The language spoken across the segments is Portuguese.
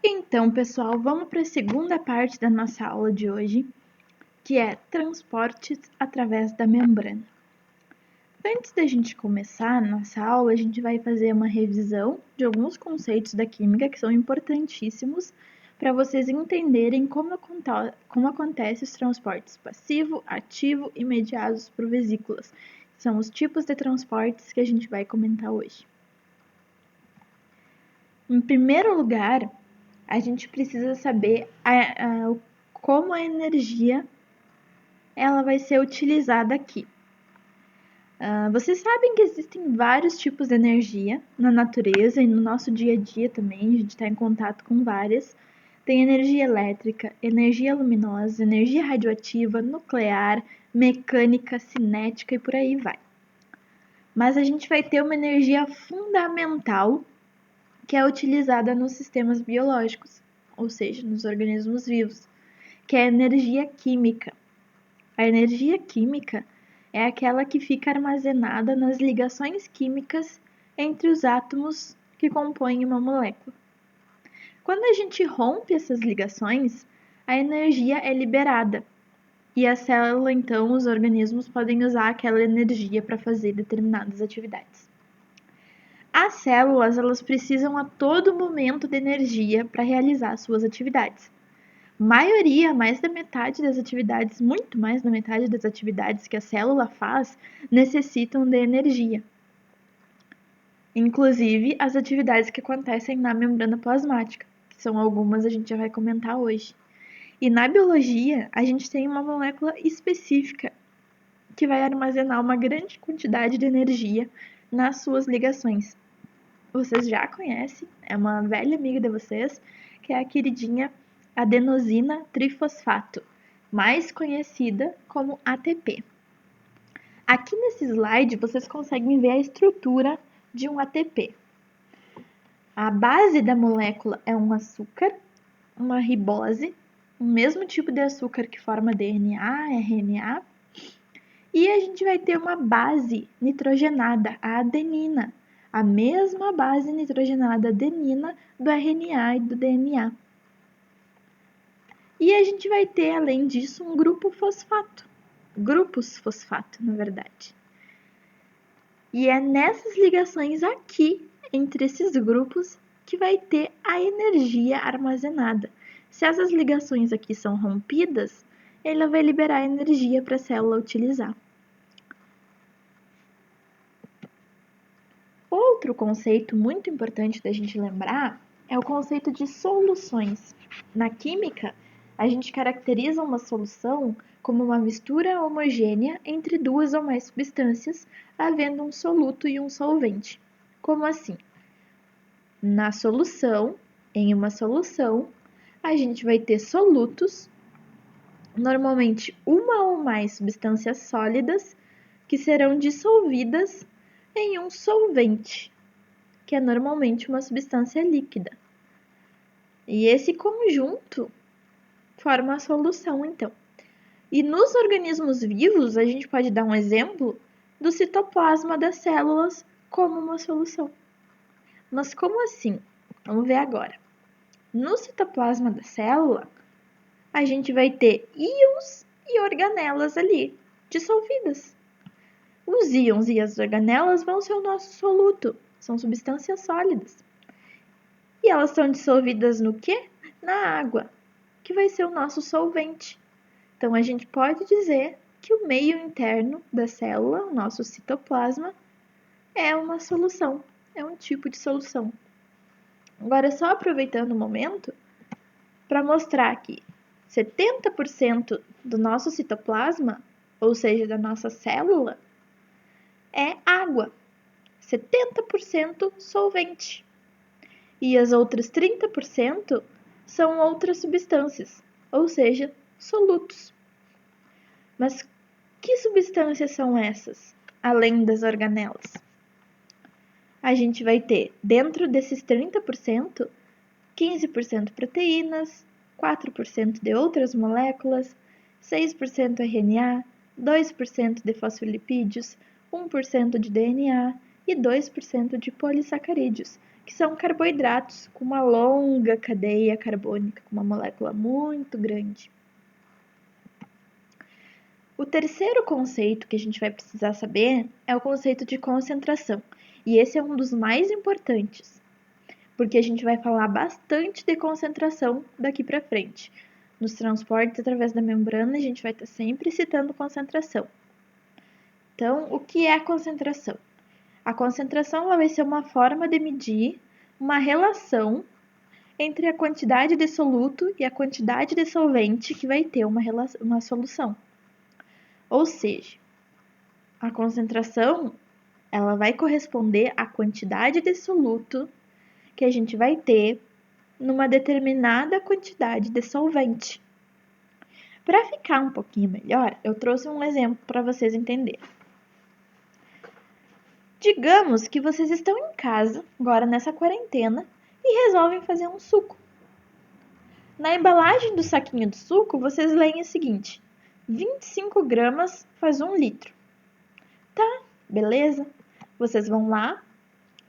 Então, pessoal, vamos para a segunda parte da nossa aula de hoje, que é transportes através da membrana. Antes da gente começar a nossa aula, a gente vai fazer uma revisão de alguns conceitos da química que são importantíssimos para vocês entenderem como acontecem os transportes passivo, ativo e mediados por vesículas. São os tipos de transportes que a gente vai comentar hoje. Em primeiro lugar, a gente precisa saber como a energia ela vai ser utilizada aqui. Vocês sabem que existem vários tipos de energia na natureza e no nosso dia a dia também, a gente está em contato com várias. Tem energia elétrica, energia luminosa, energia radioativa, nuclear, mecânica, cinética e por aí vai. Mas a gente vai ter uma energia fundamental que é utilizada nos sistemas biológicos, ou seja, nos organismos vivos, que é a energia química. A energia química é aquela que fica armazenada nas ligações químicas entre os átomos que compõem uma molécula. Quando a gente rompe essas ligações, a energia é liberada e a célula, então, os organismos podem usar aquela energia para fazer determinadas atividades. As células, elas precisam a todo momento de energia para realizar suas atividades. Maioria, mais da metade das atividades, muito mais da metade das atividades que a célula faz, necessitam de energia. Inclusive as atividades que acontecem na membrana plasmática, que são algumas a gente já vai comentar hoje. E na biologia, a gente tem uma molécula específica que vai armazenar uma grande quantidade de energia nas suas ligações. Vocês já conhecem, é uma velha amiga de vocês, que é a queridinha adenosina trifosfato, mais conhecida como ATP. Aqui nesse slide vocês conseguem ver a estrutura de um ATP. A base da molécula é um açúcar, uma ribose, o mesmo tipo de açúcar que forma DNA, RNA, e a gente vai ter uma base nitrogenada, a adenina, a mesma base nitrogenada adenina do RNA e do DNA. E a gente vai ter, além disso, um grupo fosfato. Grupos fosfato, na verdade. E é nessas ligações aqui, entre esses grupos, que vai ter a energia armazenada. Se essas ligações aqui são rompidas, ela vai liberar energia para a célula utilizar. Outro conceito muito importante da gente lembrar é o conceito de soluções. Na química, a gente caracteriza uma solução como uma mistura homogênea entre duas ou mais substâncias, havendo um soluto e um solvente. Como assim? Em uma solução, a gente vai ter solutos, normalmente uma ou mais substâncias sólidas, que serão dissolvidas em um solvente, que é normalmente uma substância líquida. E esse conjunto forma a solução, então. E nos organismos vivos, a gente pode dar um exemplo do citoplasma das células como uma solução. Mas como assim? Vamos ver agora. No citoplasma da célula, a gente vai ter íons e organelas ali, dissolvidas. Os íons e as organelas vão ser o nosso soluto, são substâncias sólidas. E elas estão dissolvidas no quê? Na água, que vai ser o nosso solvente. Então, a gente pode dizer que o meio interno da célula, o nosso citoplasma, é uma solução, é um tipo de solução. Agora, só aproveitando o momento para mostrar que 70% do nosso citoplasma, ou seja, da nossa célula, é água, 70% solvente. E as outras 30% são outras substâncias, ou seja, solutos. Mas que substâncias são essas, além das organelas? A gente vai ter, dentro desses 30%, 15% proteínas, 4% de outras moléculas, 6% RNA, 2% de fosfolipídios, 1% de DNA e 2% de polissacarídeos, que que são carboidratos com uma longa cadeia carbônica, com uma molécula muito grande. O terceiro conceito que a gente vai precisar saber é o conceito de concentração. E esse é um dos mais importantes, porque a gente vai falar bastante de concentração daqui para frente. Nos transportes através da membrana, a gente vai estar sempre citando concentração. Então, o que é a concentração? A concentração ela vai ser uma forma de medir uma relação entre a quantidade de soluto e a quantidade de solvente que vai ter uma solução. Ou seja, a concentração ela vai corresponder à quantidade de soluto que a gente vai ter numa determinada quantidade de solvente. Para ficar um pouquinho melhor, eu trouxe um exemplo para vocês entenderem. Digamos que vocês estão em casa, agora nessa quarentena, e resolvem fazer um suco. Na embalagem do saquinho do suco, vocês leem o seguinte: 25 gramas faz 1 litro. Tá, beleza? Vocês vão lá,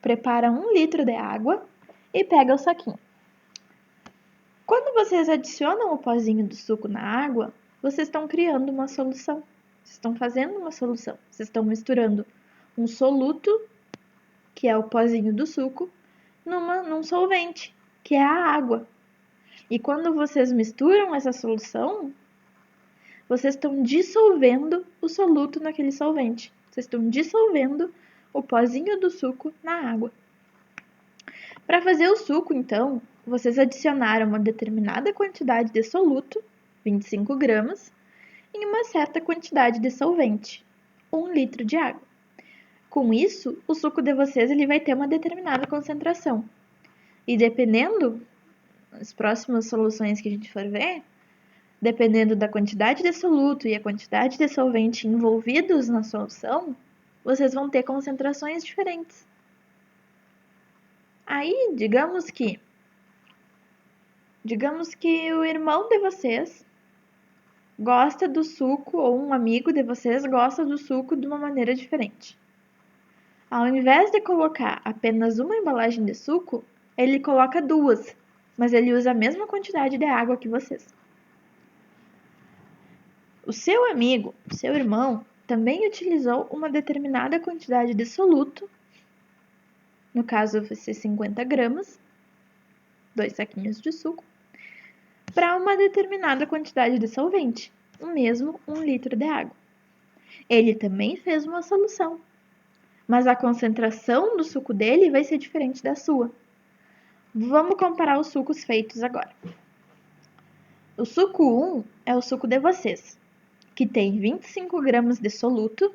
preparam 1 litro de água e pegam o saquinho. Quando vocês adicionam o pozinho do suco na água, vocês estão criando uma solução. Vocês estão fazendo uma solução. Vocês estão misturando um soluto, que é o pozinho do suco, num solvente, que é a água. E quando vocês misturam essa solução, vocês estão dissolvendo o soluto naquele solvente. Vocês estão dissolvendo o pozinho do suco na água. Para fazer o suco, então, vocês adicionaram uma determinada quantidade de soluto, 25 gramas, em uma certa quantidade de solvente, 1 litro de água. Com isso, o suco de vocês ele vai ter uma determinada concentração. E dependendo das próximas soluções que a gente for ver, dependendo da quantidade de soluto e a quantidade de solvente envolvidos na solução, vocês vão ter concentrações diferentes. Aí, digamos que o irmão de vocês gosta do suco, ou um amigo de vocês gosta do suco de uma maneira diferente. Ao invés de colocar apenas uma embalagem de suco, ele coloca 2, mas ele usa a mesma quantidade de água que vocês. O seu amigo, o seu irmão, também utilizou uma determinada quantidade de soluto, no caso vai ser 50 gramas, 2 saquinhos de suco, para uma determinada quantidade de solvente, o mesmo 1 litro de água. Ele também fez uma solução, mas a concentração do suco dele vai ser diferente da sua. Vamos comparar os sucos feitos agora. O suco 1 é o suco de vocês, que tem 25 gramas de soluto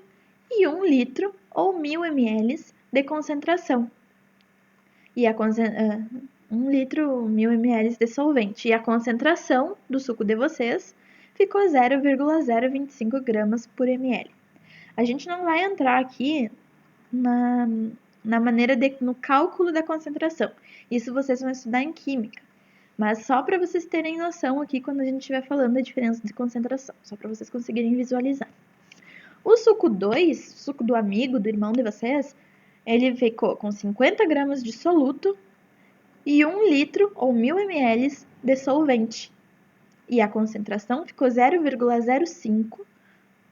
e 1 litro ou 1000 ml de concentração. E 1 litro, 1000 ml de solvente. E a concentração do suco de vocês ficou 0,025 gramas por ml. A gente não vai entrar aqui no cálculo da concentração. Isso vocês vão estudar em química. Mas só para vocês terem noção aqui quando a gente estiver falando da diferença de concentração. Só para vocês conseguirem visualizar. O suco 2, suco do amigo, do irmão de vocês, ele ficou com 50 gramas de soluto e 1 litro ou 1000 ml de solvente. E a concentração ficou 0,05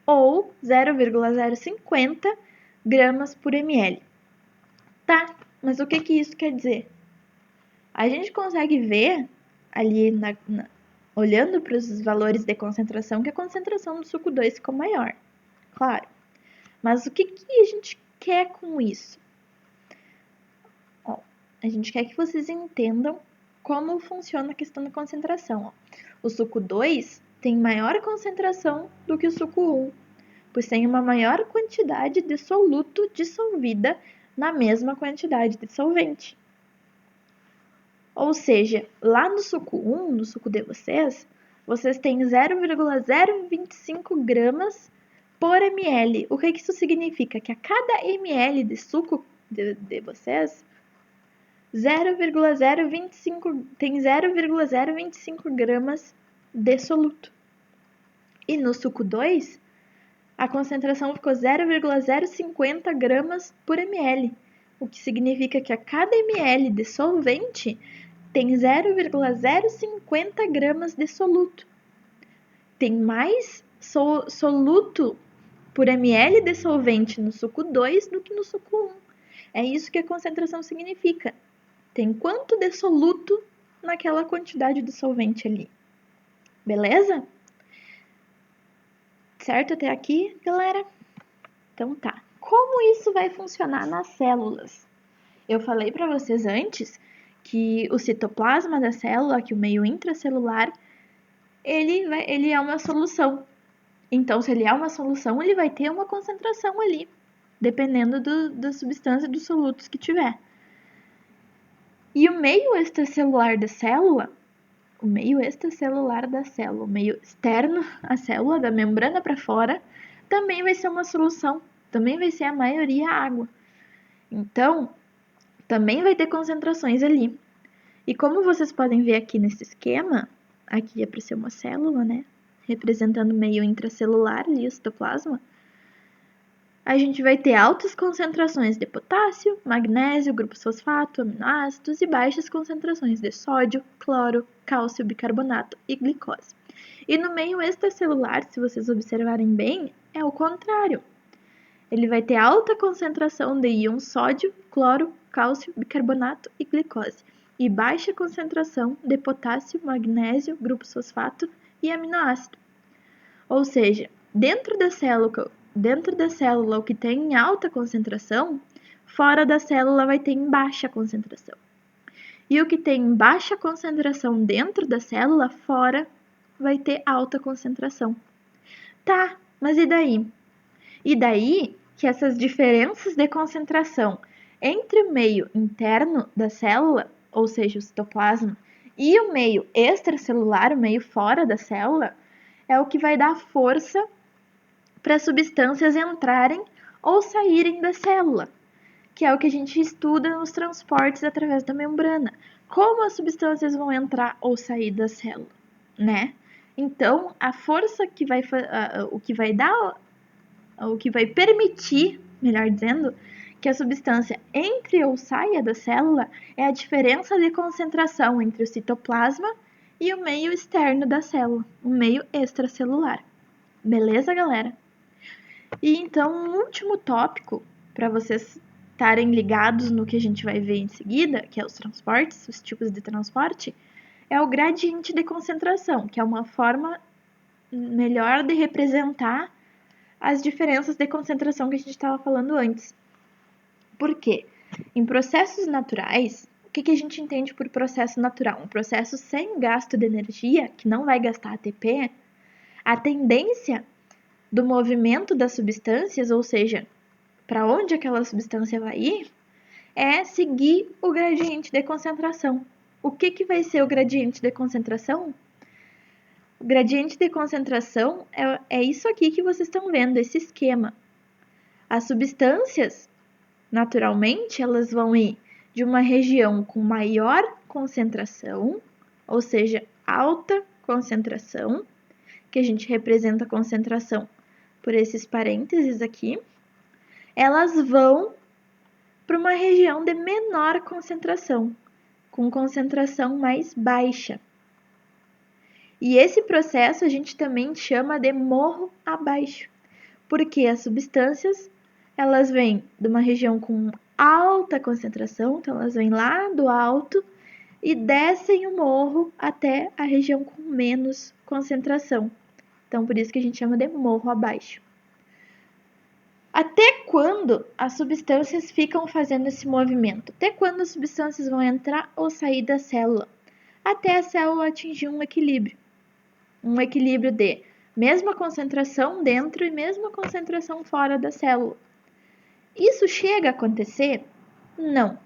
ou 0,050 gramas por ml. Tá, mas o que isso quer dizer? A gente consegue ver ali, olhando para os valores de concentração, que a concentração do suco 2 ficou maior. Claro. Mas o que a gente quer com isso? Ó, a gente quer que vocês entendam como funciona a questão da concentração. Ó. O suco 2 tem maior concentração do que o suco 1, pois tem uma maior quantidade de soluto dissolvida na mesma quantidade de solvente. Ou seja, lá no suco 1, no suco de vocês têm 0,025 gramas por ml. O que isso significa? Que a cada ml de suco de vocês, tem 0,025 gramas de soluto. E no suco 2, a concentração ficou 0,050 gramas por ml, o que significa que a cada ml de solvente tem 0,050 gramas de soluto. Tem mais soluto por ml de solvente no suco 2 do que no suco 1. É isso que a concentração significa. Tem quanto de soluto naquela quantidade de solvente ali. Beleza? Certo até aqui, galera? Então tá. Como isso vai funcionar nas células? Eu falei para vocês antes que o citoplasma da célula, que o meio intracelular, ele é uma solução. Então, se ele é uma solução, ele vai ter uma concentração ali, dependendo da substância dos solutos que tiver. E o meio extracelular da célula, o meio externo à célula, da membrana para fora, também vai ser uma solução, também vai ser a maioria água. Então, também vai ter concentrações ali. E como vocês podem ver aqui nesse esquema, aqui é para ser uma célula, né? Representando o meio intracelular ali, o citoplasma, a gente vai ter altas concentrações de potássio, magnésio, grupos fosfato, aminoácidos e baixas concentrações de sódio, cloro, cálcio, bicarbonato e glicose. E no meio extracelular, se vocês observarem bem, é o contrário. Ele vai ter alta concentração de íons sódio, cloro, cálcio, bicarbonato e glicose, e baixa concentração de potássio, magnésio, grupos fosfato e aminoácido. Ou seja, dentro da célula o que tem em alta concentração, fora da célula vai ter em baixa concentração. E o que tem em baixa concentração dentro da célula, fora vai ter alta concentração. Tá, mas e daí? E daí que essas diferenças de concentração entre o meio interno da célula, ou seja, o citoplasma, e o meio extracelular, o meio fora da célula, é o que vai dar força para as substâncias entrarem ou saírem da célula, que é o que a gente estuda nos transportes através da membrana. Como as substâncias vão entrar ou sair da célula, né? Então, a força que vai o que vai permitir, melhor dizendo, que a substância entre ou saia da célula é a diferença de concentração entre o citoplasma e o meio externo da célula, o meio extracelular. Beleza, galera? E então, um último tópico, para vocês estarem ligados no que a gente vai ver em seguida, que é os transportes, os tipos de transporte, é o gradiente de concentração, que é uma forma melhor de representar as diferenças de concentração que a gente estava falando antes. Por quê? Em processos naturais, o que a gente entende por processo natural? Um processo sem gasto de energia, que não vai gastar ATP, a tendência do movimento das substâncias, ou seja, para onde aquela substância vai ir, é seguir o gradiente de concentração. O que vai ser o gradiente de concentração? O gradiente de concentração é isso aqui que vocês estão vendo, esse esquema. As substâncias, naturalmente, elas vão ir de uma região com maior concentração, ou seja, alta concentração, que a gente representa a concentração por esses parênteses aqui, elas vão para uma região de menor concentração, com concentração mais baixa. E esse processo a gente também chama de morro abaixo, porque as substâncias elas vêm de uma região com alta concentração, então elas vêm lá do alto e descem o morro até a região com menos concentração. Então, por isso que a gente chama de morro abaixo. Até quando as substâncias ficam fazendo esse movimento? Até quando as substâncias vão entrar ou sair da célula? Até a célula atingir um equilíbrio. Um equilíbrio de mesma concentração dentro e mesma concentração fora da célula. Isso chega a acontecer? Não.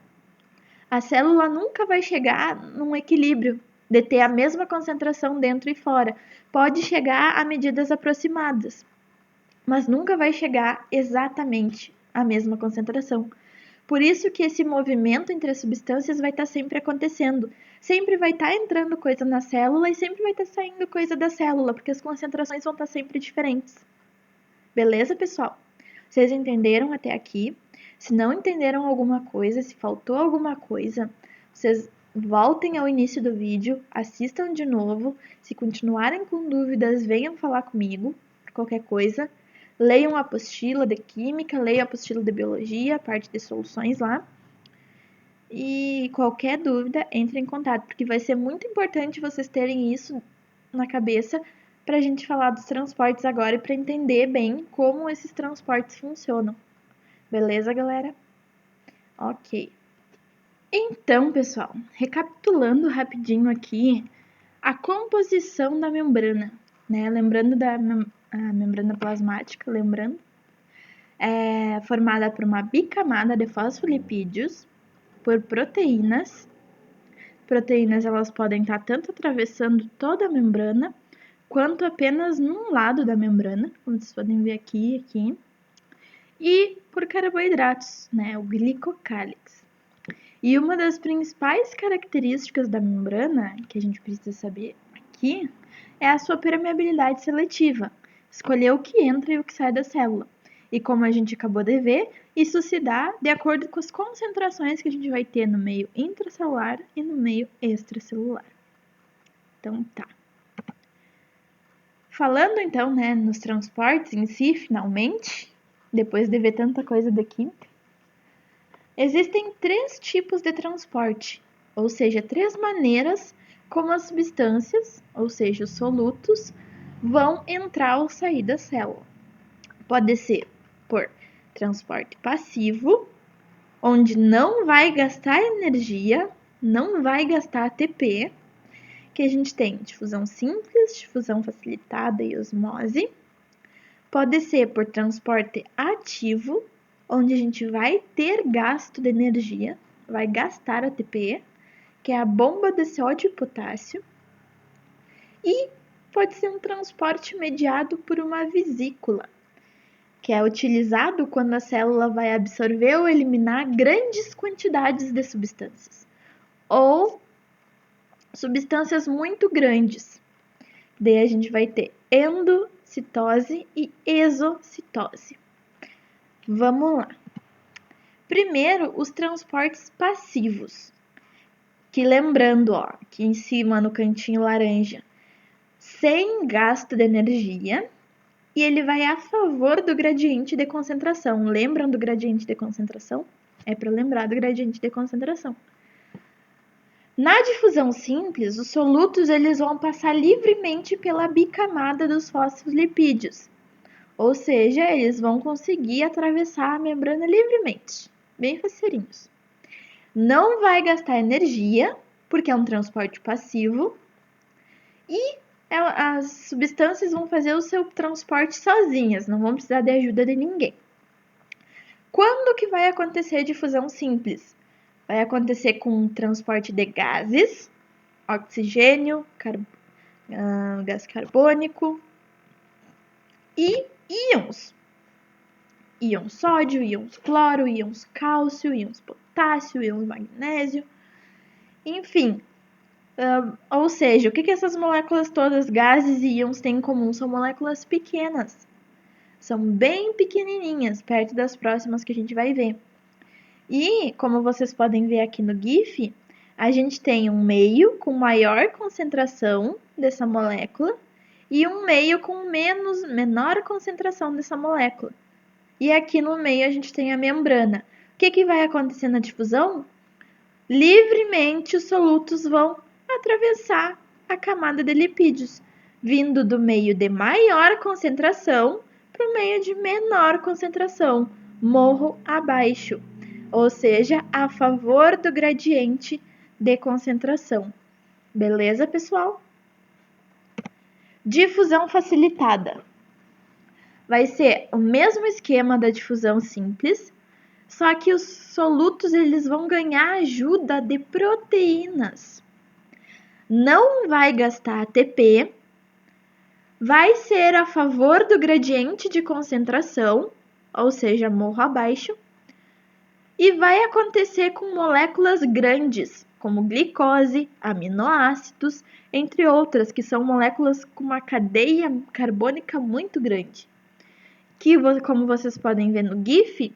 A célula nunca vai chegar num equilíbrio de ter a mesma concentração dentro e fora. Pode chegar a medidas aproximadas, mas nunca vai chegar exatamente à mesma concentração. Por isso que esse movimento entre as substâncias vai estar sempre acontecendo. Sempre vai estar entrando coisa na célula e sempre vai estar saindo coisa da célula, porque as concentrações vão estar sempre diferentes. Beleza, pessoal? Vocês entenderam até aqui? Se não entenderam alguma coisa, se faltou alguma coisa, vocês voltem ao início do vídeo, assistam de novo. Se continuarem com dúvidas, venham falar comigo, qualquer coisa. Leiam a apostila de Química, leiam a apostila de Biologia, a parte de soluções lá. E qualquer dúvida, entre em contato, porque vai ser muito importante vocês terem isso na cabeça para a gente falar dos transportes agora e para entender bem como esses transportes funcionam. Beleza, galera? Ok. Então, pessoal, recapitulando rapidinho aqui a composição da membrana, né? Lembrando da membrana plasmática, é formada por uma bicamada de fosfolipídios, por proteínas. Proteínas, elas podem estar tanto atravessando toda a membrana, quanto apenas num lado da membrana, como vocês podem ver aqui. E por carboidratos, né? O glicocálix. E uma das principais características da membrana, que a gente precisa saber aqui, é a sua permeabilidade seletiva. Escolher o que entra e o que sai da célula. E como a gente acabou de ver, isso se dá de acordo com as concentrações que a gente vai ter no meio intracelular e no meio extracelular. Então, tá. Falando então, né, nos transportes em si, finalmente, depois de ver tanta coisa da química, existem 3 tipos de transporte, ou seja, 3 maneiras como as substâncias, ou seja, os solutos, vão entrar ou sair da célula. Pode ser por transporte passivo, onde não vai gastar energia, não vai gastar ATP, que a gente tem difusão simples, difusão facilitada e osmose. Pode ser por transporte ativo, onde a gente vai ter gasto de energia, vai gastar ATP, que é a bomba de sódio e potássio. E pode ser um transporte mediado por uma vesícula, que é utilizado quando a célula vai absorver ou eliminar grandes quantidades de substâncias, ou substâncias muito grandes. Daí a gente vai ter endocitose e exocitose. Vamos lá. Primeiro, os transportes passivos, que lembrando, ó, aqui em cima no cantinho laranja, sem gasto de energia, e ele vai a favor do gradiente de concentração. Lembram do gradiente de concentração? É para lembrar do gradiente de concentração. Na difusão simples, os solutos eles vão passar livremente pela bicamada dos fosfolipídios, ou seja, eles vão conseguir atravessar a membrana livremente, bem faceirinhos. Não vai gastar energia, porque é um transporte passivo, e as substâncias vão fazer o seu transporte sozinhas, não vão precisar de ajuda de ninguém. Quando que vai acontecer a difusão simples? Vai acontecer com o transporte de gases, oxigênio, gás carbônico e íons. Íons sódio, íons cloro, íons cálcio, íons potássio, íons magnésio, enfim. Ou seja, o que essas moléculas todas, gases e íons, têm em comum? São moléculas pequenas. São bem pequenininhas, perto das próximas que a gente vai ver. E, como vocês podem ver aqui no GIF, a gente tem um meio com maior concentração dessa molécula e um meio com menor concentração dessa molécula. E aqui no meio a gente tem a membrana. O que vai acontecer na difusão? Livremente os solutos vão atravessar a camada de lipídios, vindo do meio de maior concentração para o meio de menor concentração, morro abaixo, ou seja, a favor do gradiente de concentração. Beleza, pessoal? Difusão facilitada. Vai ser o mesmo esquema da difusão simples, só que os solutos eles vão ganhar ajuda de proteínas. Não vai gastar ATP, vai ser a favor do gradiente de concentração, ou seja, morro abaixo, e vai acontecer com moléculas grandes, como glicose, aminoácidos, entre outras, que são moléculas com uma cadeia carbônica muito grande. Que, como vocês podem ver no GIF,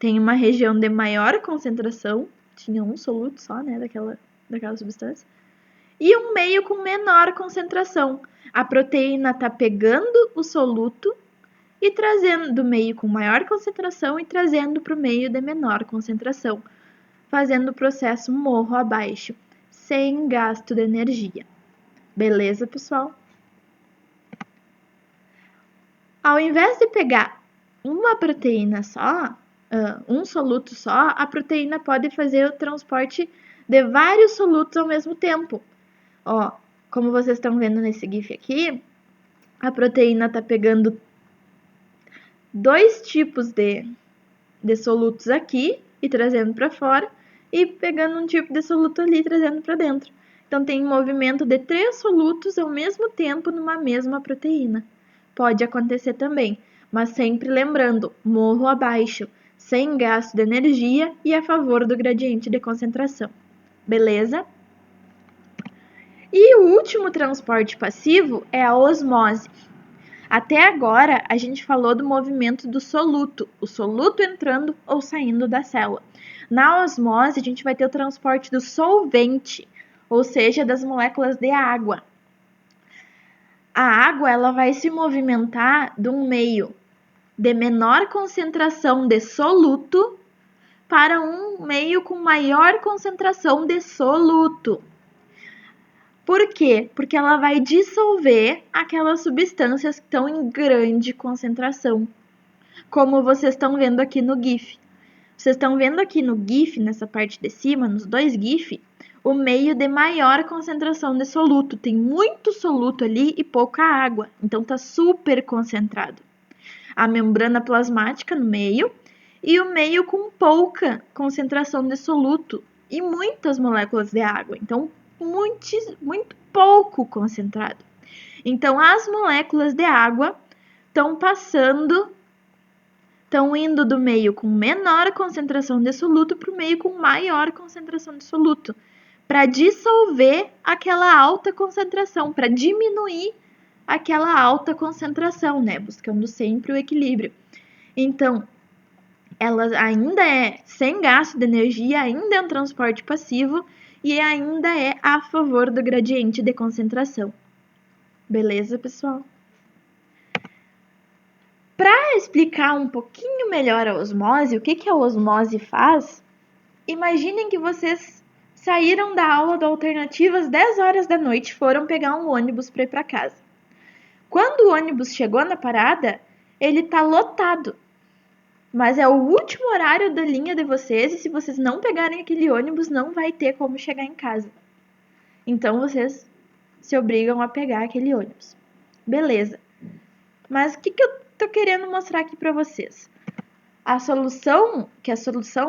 tem uma região de maior concentração, tinha um soluto só, né, daquela substância, e um meio com menor concentração. A proteína está pegando o soluto e trazendo do meio com maior concentração e trazendo para o meio de menor concentração, fazendo o processo morro abaixo, sem gasto de energia. Beleza, pessoal? Ao invés de pegar uma proteína só, um soluto só, a proteína pode fazer o transporte de vários solutos ao mesmo tempo. Ó, como vocês estão vendo nesse GIF aqui, a proteína está pegando 2 tipos de solutos aqui e trazendo para fora, e pegando um tipo de soluto ali e trazendo para dentro. Então, tem movimento de 3 solutos ao mesmo tempo numa mesma proteína. Pode acontecer também, mas sempre lembrando, morro abaixo, sem gasto de energia e a favor do gradiente de concentração. Beleza? E o último transporte passivo é a osmose. Até agora, a gente falou do movimento do soluto, o soluto entrando ou saindo da célula. Na osmose, a gente vai ter o transporte do solvente, ou seja, das moléculas de água. A água ela vai se movimentar de um meio de menor concentração de soluto para um meio com maior concentração de soluto. Por quê? Porque ela vai dissolver aquelas substâncias que estão em grande concentração, como vocês estão vendo aqui no GIF. Vocês estão vendo aqui no GIF, nessa parte de cima, nos 2 GIF, o meio de maior concentração de soluto. Tem muito soluto ali e pouca água, então está super concentrado. A membrana plasmática no meio e o meio com pouca concentração de soluto e muitas moléculas de água, então muito pouco concentrado. Então, as moléculas de água estão indo do meio com menor concentração de soluto para o meio com maior concentração de soluto, para dissolver aquela alta concentração, para diminuir aquela alta concentração, né? Buscando sempre o equilíbrio. Então, ela ainda é sem gasto de energia, ainda é um transporte passivo e ainda é a favor do gradiente de concentração. Beleza, pessoal? Para explicar um pouquinho melhor a osmose, o que a osmose faz, imaginem que vocês saíram da aula do Alternativas 10 horas da noite e foram pegar um ônibus para ir para casa. Quando o ônibus chegou na parada, ele está lotado. Mas é o último horário da linha de vocês e se vocês não pegarem aquele ônibus, não vai ter como chegar em casa. Então, vocês se obrigam a pegar aquele ônibus. Beleza. Mas o que eu tô querendo mostrar aqui para vocês? A solução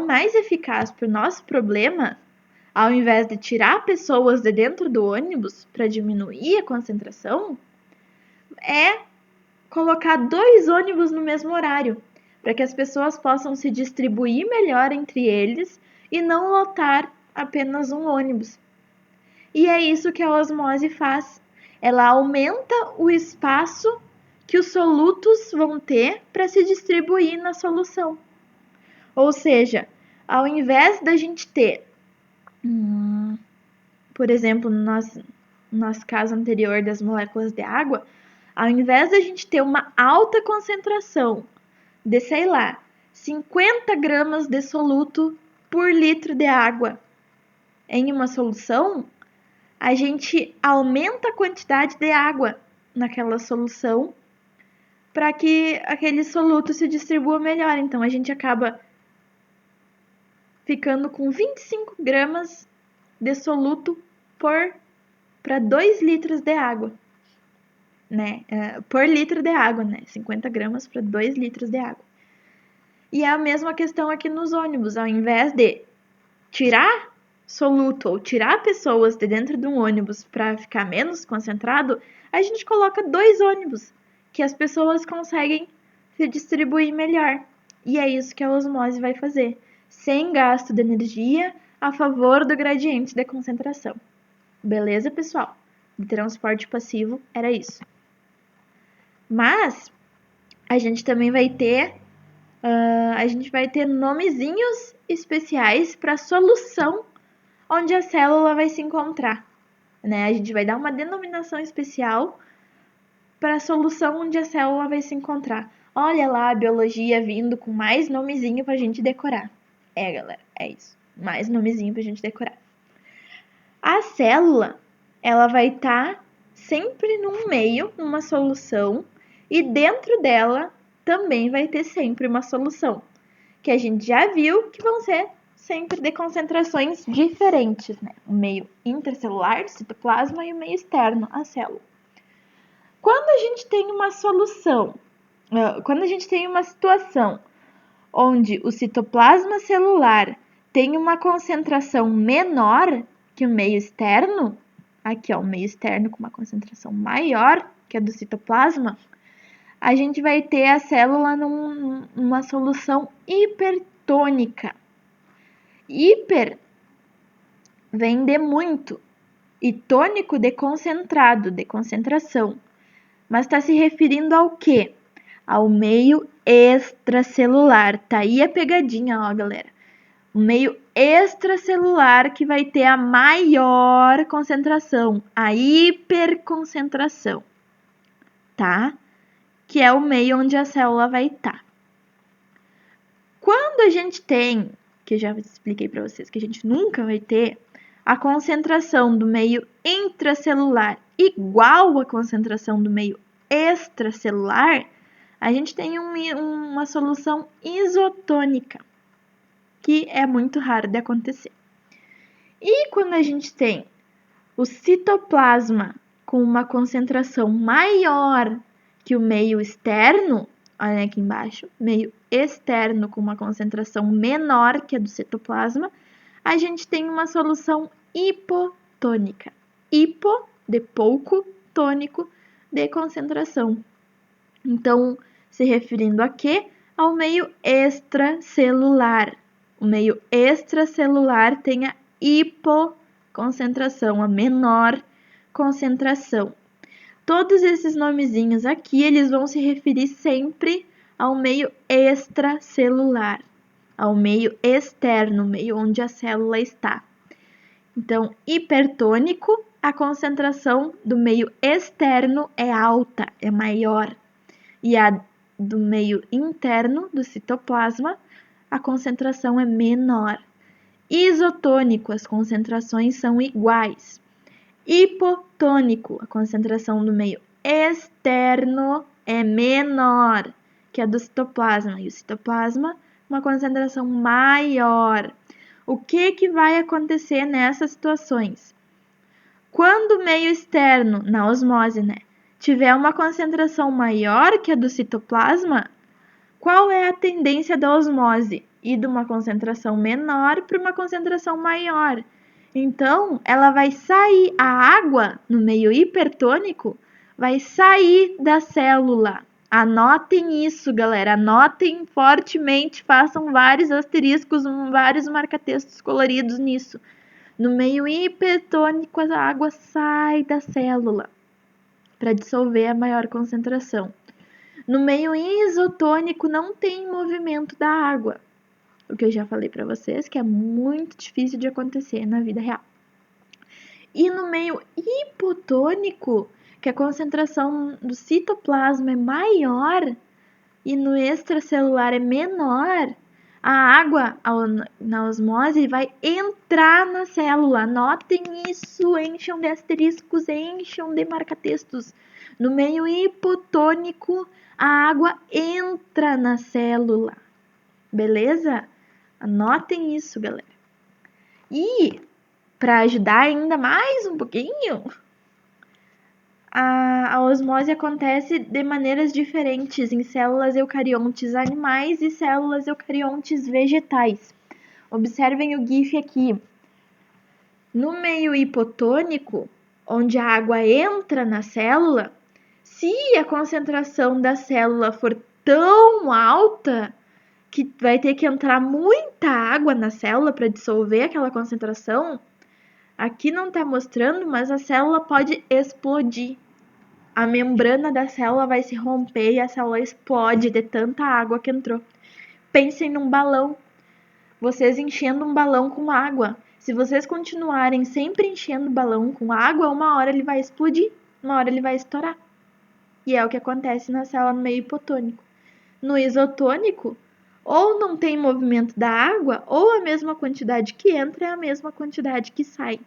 mais eficaz para o nosso problema, ao invés de tirar pessoas de dentro do ônibus para diminuir a concentração, é colocar 2 ônibus no mesmo horário, para que as pessoas possam se distribuir melhor entre eles e não lotar apenas um ônibus. E é isso que a osmose faz. Ela aumenta o espaço que os solutos vão ter para se distribuir na solução. Ou seja, ao invés da gente ter, por exemplo, no nosso caso anterior das moléculas de água, ao invés da gente ter uma alta concentração de, sei lá, 50 gramas de soluto por litro de água em uma solução, a gente aumenta a quantidade de água naquela solução para que aquele soluto se distribua melhor. Então, a gente acaba ficando com 25 gramas de soluto para 2 litros de água, né? Por litro de água, né? 50 gramas para 2 litros de água. E é a mesma questão aqui nos ônibus. Ao invés de tirar soluto ou tirar pessoas de dentro de um ônibus para ficar menos concentrado, a gente coloca 2 ônibus que as pessoas conseguem se distribuir melhor. E é isso que a osmose vai fazer, sem gasto de energia, a favor do gradiente de concentração. Beleza, pessoal? De transporte passivo era isso. Mas a gente também vai ter A gente vai ter nomezinhos especiais para a solução onde a célula vai se encontrar, né? A gente vai dar uma denominação especial para a solução onde a célula vai se encontrar. Olha lá a biologia vindo com mais nomezinho para a gente decorar. Galera, é isso. Mais nomezinho para a gente decorar. A célula, ela vai estar sempre num meio, numa solução, e dentro dela também vai ter sempre uma solução, que a gente já viu que vão ser sempre de concentrações diferentes, né? O meio intracelular, citoplasma, e o meio externo, a célula. Quando a gente tem uma solução, quando a gente tem uma situação onde o citoplasma celular tem uma concentração menor que o meio externo, aqui ó, o meio externo com uma concentração maior que a do citoplasma, a gente vai ter a célula numa solução hipertônica. Hiper vem de muito e tônico de concentrado, de concentração. Mas está se referindo ao quê? Ao meio extracelular. Tá aí a pegadinha, ó, galera. O meio extracelular que vai ter a maior concentração, a hiperconcentração, tá? Que é o meio onde a célula vai estar. Quando a gente tem, que eu já expliquei para vocês que a gente nunca vai ter, a concentração do meio intracelular igual à concentração do meio extracelular, a gente tem uma solução isotônica, que é muito raro de acontecer. E quando a gente tem o citoplasma com uma concentração maior que o meio externo, olha aqui embaixo, meio externo com uma concentração menor que a do citoplasma, a gente tem uma solução hipotônica. Hipo, de pouco, tônico, de concentração. Então, se referindo a quê? Ao meio extracelular. O meio extracelular tem a hipoconcentração, a menor concentração. Todos esses nomezinhos aqui, eles vão se referir sempre ao meio extracelular, ao meio externo, meio onde a célula está. Então, hipertônico, a concentração do meio externo é alta, é maior. E a do meio interno, do citoplasma, a concentração é menor. Isotônico, as concentrações são iguais. Hipotônico, a concentração do meio externo é menor que a do citoplasma. E o citoplasma, uma concentração maior. O que vai acontecer nessas situações? Quando o meio externo, na osmose, né, tiver uma concentração maior que a do citoplasma, qual é a tendência da osmose? Ir de uma concentração menor para uma concentração maior. Então, ela vai sair, a água no meio hipertônico vai sair da célula. Anotem isso, galera. Anotem fortemente, façam vários asteriscos, vários marca-textos coloridos nisso. No meio hipertônico, a água sai da célula para dissolver a maior concentração. No meio isotônico, não tem movimento da água. O que eu já falei para vocês, que é muito difícil de acontecer na vida real. E no meio hipotônico, que a concentração do citoplasma é maior e no extracelular é menor, a água na osmose vai entrar na célula. Anotem isso, encham de asteriscos, encham de marca-textos. No meio hipotônico, a água entra na célula. Beleza? Anotem isso, galera. E, para ajudar ainda mais um pouquinho, a osmose acontece de maneiras diferentes em células eucariontes animais e células eucariontes vegetais. Observem o GIF aqui. No meio hipotônico, onde a água entra na célula, se a concentração da célula for tão alta que vai ter que entrar muita água na célula para dissolver aquela concentração, aqui não está mostrando, mas a célula pode explodir. A membrana da célula vai se romper e a célula explode de tanta água que entrou. Pensem num balão. Vocês enchendo um balão com água. Se vocês continuarem sempre enchendo o balão com água, uma hora ele vai explodir, uma hora ele vai estourar. E é o que acontece na célula no meio hipotônico. No isotônico, ou não tem movimento da água, ou a mesma quantidade que entra é a mesma quantidade que sai.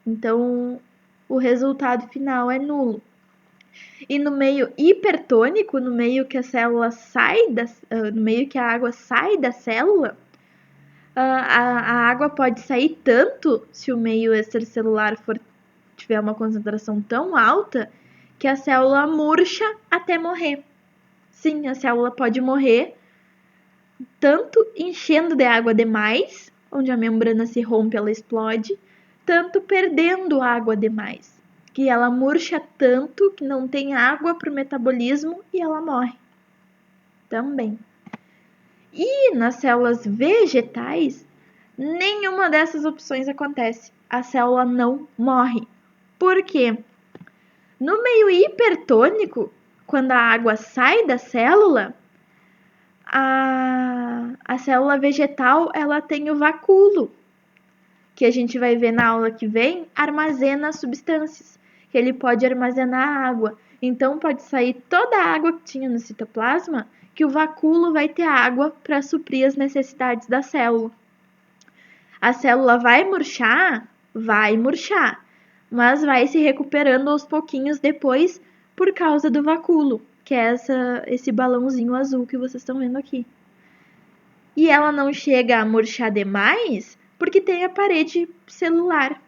Então, o resultado final é nulo. E no meio hipertônico, no meio que a célula no meio que a água sai da célula, a água pode sair tanto se o meio extracelular tiver uma concentração tão alta que a célula murcha até morrer. Sim, a célula pode morrer tanto enchendo de água demais, onde a membrana se rompe, ela explode, tanto perdendo água demais, que ela murcha tanto que não tem água para o metabolismo e ela morre também. E nas células vegetais, nenhuma dessas opções acontece. A célula não morre. Por quê? No meio hipertônico, quando a água sai da célula, a célula vegetal ela tem o vacúolo, que a gente vai ver na aula que vem, armazena substâncias, que ele pode armazenar água. Então pode sair toda a água que tinha no citoplasma, que o vacúolo vai ter água para suprir as necessidades da célula. A célula vai murchar, mas vai se recuperando aos pouquinhos depois por causa do vacúolo, que é esse balãozinho azul que vocês estão vendo aqui. E ela não chega a murchar demais porque tem a parede celular,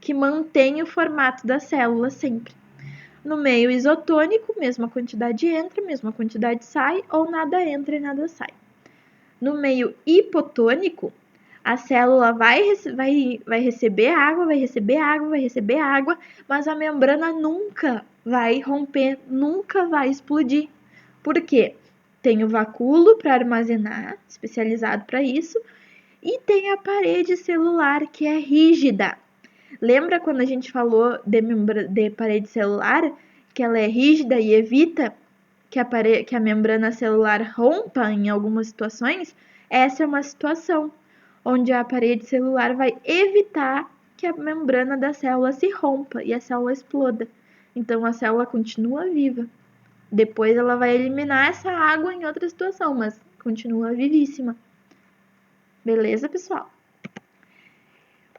que mantém o formato da célula sempre. No meio isotônico, mesma quantidade entra, mesma quantidade sai, ou nada entra e nada sai. No meio hipotônico, a célula vai receber água, mas a membrana nunca vai romper, nunca vai explodir. Por quê? Tem o vacúolo para armazenar, especializado para isso, e tem a parede celular, que é rígida. Lembra quando a gente falou de parede celular, que ela é rígida e evita que a membrana celular rompa em algumas situações? Essa é uma situação onde a parede celular vai evitar que a membrana da célula se rompa e a célula exploda. Então a célula continua viva. Depois ela vai eliminar essa água em outra situação, mas continua vivíssima. Beleza, pessoal?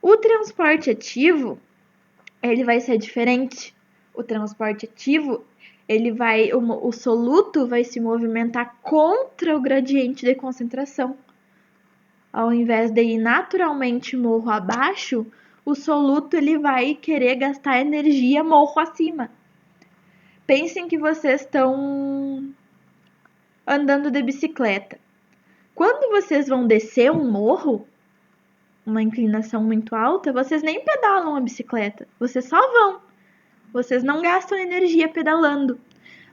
O transporte ativo, ele vai ser diferente. O transporte ativo, o soluto vai se movimentar contra o gradiente de concentração. Ao invés de ir naturalmente morro abaixo, o soluto ele vai querer gastar energia morro acima. Pensem que vocês estão andando de bicicleta. Quando vocês vão descer um morro, uma inclinação muito alta, vocês nem pedalam a bicicleta, vocês só vão. Vocês não gastam energia pedalando.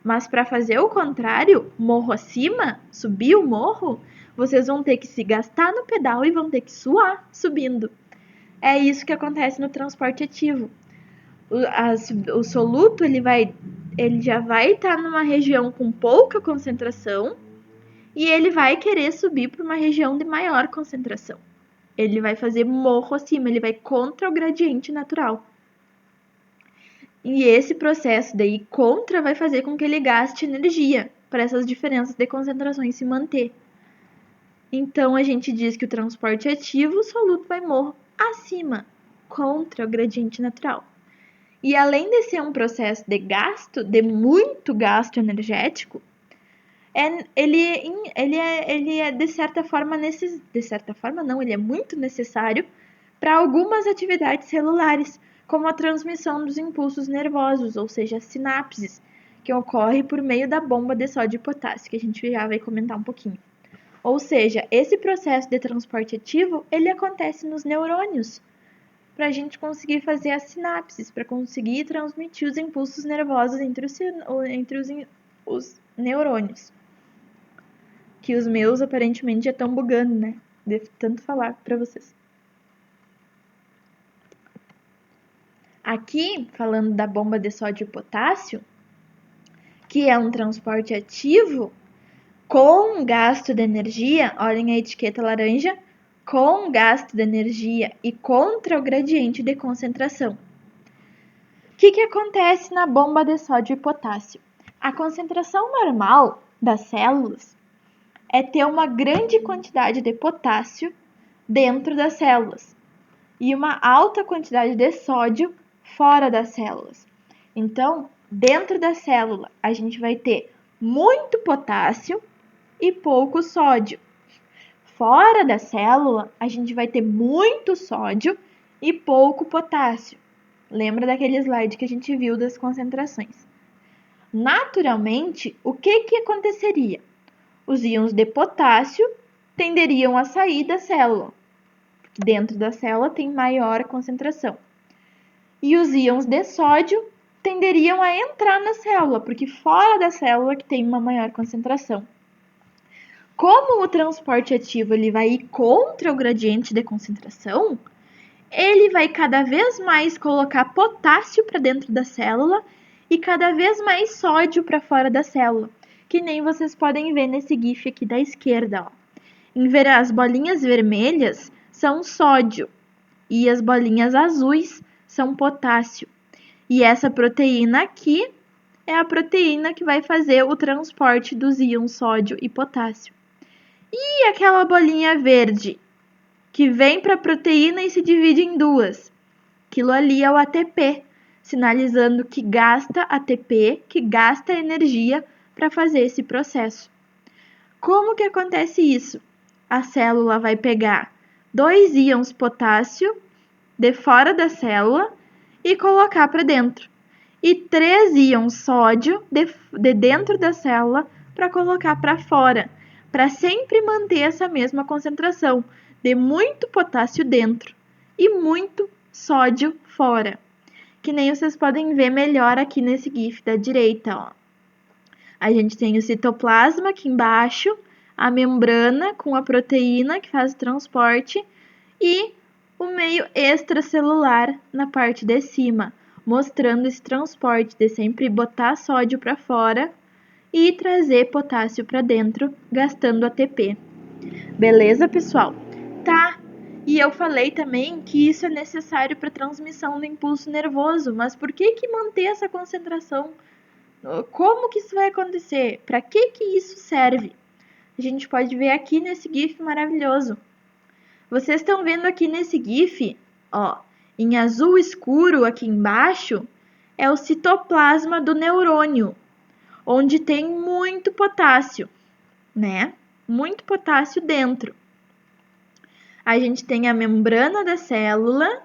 Mas para fazer o contrário, morro acima, subir o morro, vocês vão ter que se gastar no pedal e vão ter que suar subindo. É isso que acontece no transporte ativo. O soluto ele já vai estar numa região com pouca concentração e ele vai querer subir para uma região de maior concentração. Ele vai fazer morro acima, ele vai contra o gradiente natural. E esse processo daí contra vai fazer com que ele gaste energia para essas diferenças de concentrações se manter. Então a gente diz que o transporte ativo, o soluto vai morro acima, contra o gradiente natural. E além de ser um processo de muito gasto energético, ele é de certa forma ele é muito necessário para algumas atividades celulares, como a transmissão dos impulsos nervosos, ou seja, as sinapses, que ocorre por meio da bomba de sódio e potássio, que a gente já vai comentar um pouquinho. Ou seja, esse processo de transporte ativo, ele acontece nos neurônios, para a gente conseguir fazer as sinapses, para conseguir transmitir os impulsos nervosos entre os neurônios. Que os meus aparentemente já estão bugando, né? De tanto falar para vocês. Aqui, falando da bomba de sódio e potássio, que é um transporte ativo, com gasto de energia, olhem a etiqueta laranja, com gasto de energia e contra o gradiente de concentração. O que acontece na bomba de sódio e potássio? A concentração normal das células é ter uma grande quantidade de potássio dentro das células e uma alta quantidade de sódio fora das células. Então, dentro da célula, a gente vai ter muito potássio e pouco sódio. Fora da célula, a gente vai ter muito sódio e pouco potássio. Lembra daquele slide que a gente viu das concentrações? Naturalmente, o que aconteceria? Os íons de potássio tenderiam a sair da célula. Dentro da célula tem maior concentração. E os íons de sódio tenderiam a entrar na célula, porque fora da célula que tem uma maior concentração. Como o transporte ativo ele vai ir contra o gradiente de concentração, ele vai cada vez mais colocar potássio para dentro da célula e cada vez mais sódio para fora da célula, que nem vocês podem ver nesse GIF aqui da esquerda. Ó. As bolinhas vermelhas são sódio e as bolinhas azuis são potássio. E essa proteína aqui é a proteína que vai fazer o transporte dos íons sódio e potássio. E aquela bolinha verde que vem para a proteína e se divide em duas? Aquilo ali é o ATP, sinalizando que gasta ATP, que gasta energia para fazer esse processo. Como que acontece isso? A célula vai pegar 2 íons potássio de fora da célula e colocar para dentro. E 3 íons sódio de dentro da célula para colocar para fora, para sempre manter essa mesma concentração de muito potássio dentro e muito sódio fora. Que nem vocês podem ver melhor aqui nesse GIF da direita. Ó. A gente tem o citoplasma aqui embaixo, a membrana com a proteína que faz o transporte e o meio extracelular na parte de cima, mostrando esse transporte de sempre botar sódio para fora e trazer potássio para dentro, gastando ATP. Beleza, pessoal? Tá. E eu falei também que isso é necessário para a transmissão do impulso nervoso, mas por que manter essa concentração? Como que isso vai acontecer? Para que isso serve? A gente pode ver aqui nesse GIF maravilhoso. Vocês estão vendo aqui nesse GIF, ó, em azul escuro aqui embaixo, é o citoplasma do neurônio, onde tem muito potássio, né? Muito potássio dentro. A gente tem a membrana da célula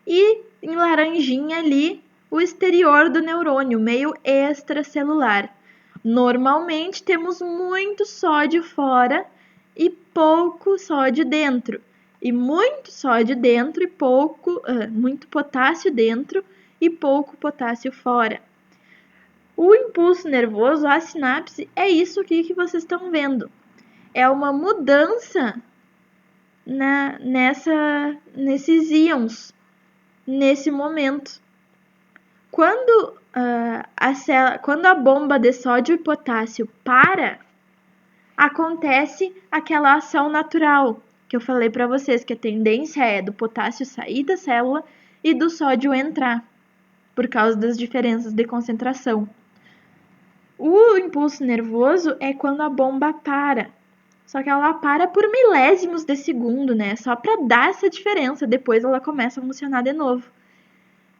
e em laranjinha ali o exterior do neurônio, meio extracelular. Normalmente temos muito sódio fora e pouco sódio dentro. E muito sódio dentro e muito potássio dentro e pouco potássio fora. O impulso nervoso, a sinapse, é isso aqui que vocês estão vendo. É uma mudança nesses íons, nesse momento. Quando a bomba de sódio e potássio para, acontece aquela ação natural que eu falei para vocês, que a tendência é do potássio sair da célula e do sódio entrar, por causa das diferenças de concentração. O impulso nervoso é quando a bomba para. Só que ela para por milésimos de segundo, né? Só para dar essa diferença. Depois ela começa a funcionar de novo.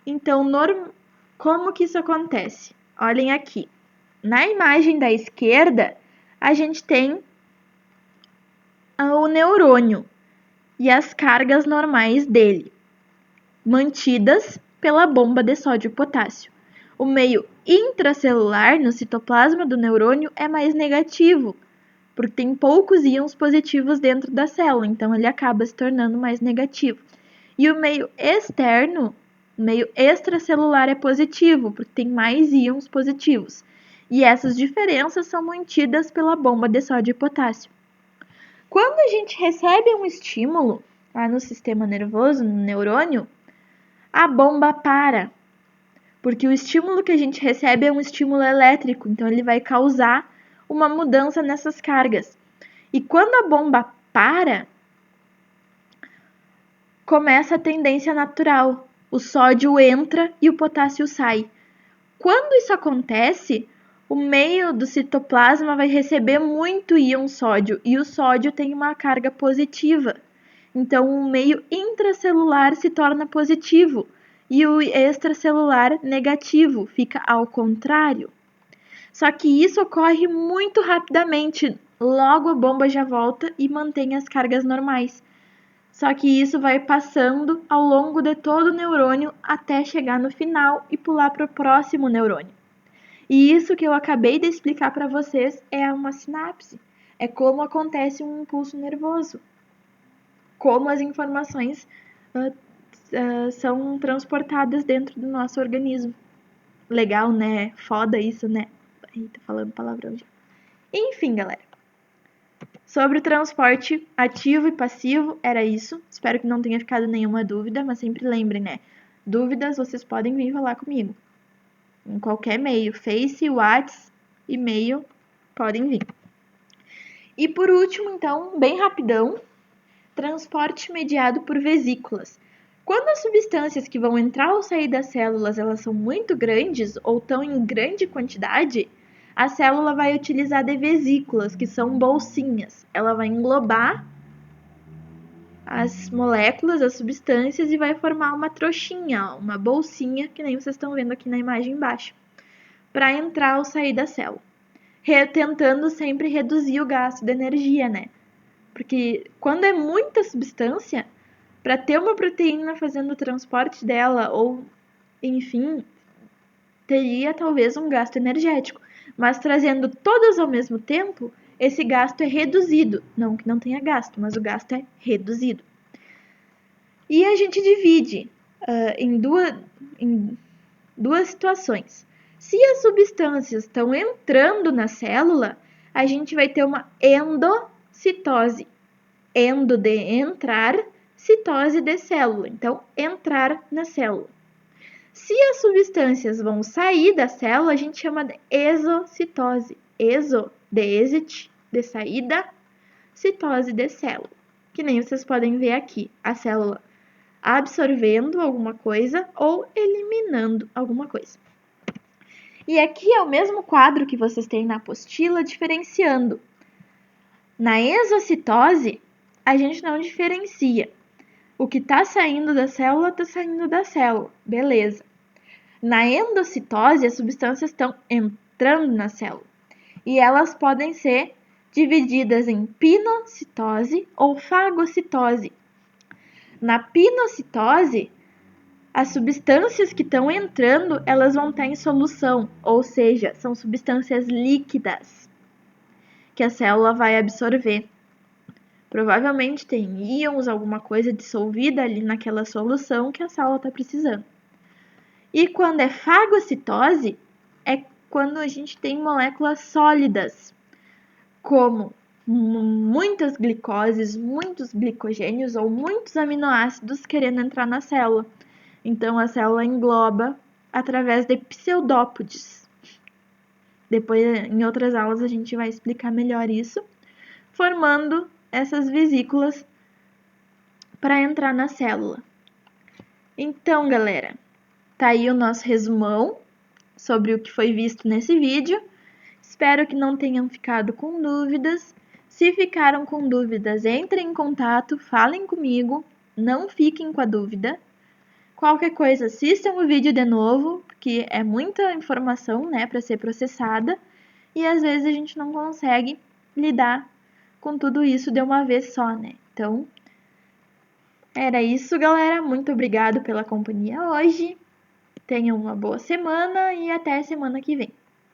Então, como que isso acontece? Olhem aqui. Na imagem da esquerda, a gente tem o neurônio e as cargas normais dele, mantidas pela bomba de sódio e potássio. O meio intracelular, no citoplasma do neurônio, é mais negativo, porque tem poucos íons positivos dentro da célula, então ele acaba se tornando mais negativo. E o meio externo, o meio extracelular é positivo, porque tem mais íons positivos. E essas diferenças são mantidas pela bomba de sódio e potássio. Quando a gente recebe um estímulo lá no sistema nervoso, no neurônio, a bomba para, porque o estímulo que a gente recebe é um estímulo elétrico, então ele vai causar uma mudança nessas cargas. E quando a bomba para, começa a tendência natural. O sódio entra e o potássio sai. Quando isso acontece, o meio do citoplasma vai receber muito íon sódio e o sódio tem uma carga positiva. Então, o meio intracelular se torna positivo e o extracelular negativo, fica ao contrário. Só que isso ocorre muito rapidamente, logo a bomba já volta e mantém as cargas normais. Só que isso vai passando ao longo de todo o neurônio até chegar no final e pular para o próximo neurônio. E isso que eu acabei de explicar para vocês é uma sinapse. É como acontece um impulso nervoso. Como as informações são transportadas dentro do nosso organismo. Legal, né? Foda isso, né? Eita, falando palavrão já. Enfim, galera. Sobre o transporte ativo e passivo, era isso. Espero que não tenha ficado nenhuma dúvida, mas sempre lembrem, né? Dúvidas, vocês podem vir falar comigo. Em qualquer meio, Face, WhatsApp, e-mail, podem vir. E por último, então, bem rapidão, transporte mediado por vesículas. Quando as substâncias que vão entrar ou sair das células, elas são muito grandes ou estão em grande quantidade, a célula vai utilizar de vesículas, que são bolsinhas. Ela vai englobar as moléculas, as substâncias e vai formar uma trouxinha, uma bolsinha, que nem vocês estão vendo aqui na imagem embaixo, para entrar ou sair da célula. Tentando sempre reduzir o gasto de energia, né? Porque quando é muita substância, para ter uma proteína fazendo o transporte dela, ou enfim, teria talvez um gasto energético. Mas trazendo todas ao mesmo tempo, esse gasto é reduzido. Não que não tenha gasto, mas o gasto é reduzido. E a gente divide em duas situações. Se as substâncias estão entrando na célula, a gente vai ter uma endocitose. Endo de entrar, citose de célula. Então, entrar na célula. Se as substâncias vão sair da célula, a gente chama de exocitose. Exo, de exit, de saída, citose de célula. Que nem vocês podem ver aqui, a célula absorvendo alguma coisa ou eliminando alguma coisa. E aqui é o mesmo quadro que vocês têm na apostila, diferenciando. Na exocitose, a gente não diferencia. O que está saindo da célula, está saindo da célula. Beleza. Na endocitose, as substâncias estão entrando na célula. E elas podem ser divididas em pinocitose ou fagocitose. Na pinocitose, as substâncias que estão entrando, elas vão estar em solução, ou seja, são substâncias líquidas que a célula vai absorver. Provavelmente tem íons, alguma coisa dissolvida ali naquela solução que a célula está precisando. E quando é fagocitose, é quando a gente tem moléculas sólidas, como muitas glicoses, muitos glicogênios ou muitos aminoácidos querendo entrar na célula. Então, a célula engloba através de pseudópodes. Depois, em outras aulas, a gente vai explicar melhor isso, formando essas vesículas para entrar na célula. Então, galera, tá aí o nosso resumão sobre o que foi visto nesse vídeo. Espero que não tenham ficado com dúvidas. Se ficaram com dúvidas, entrem em contato, falem comigo, não fiquem com a dúvida. Qualquer coisa, assistam o vídeo de novo, porque é muita informação, né, para ser processada, e às vezes a gente não consegue lidar com tudo isso de uma vez só, né? Então, era isso, galera. Muito obrigado pela companhia hoje. Tenham uma boa semana e até semana que vem.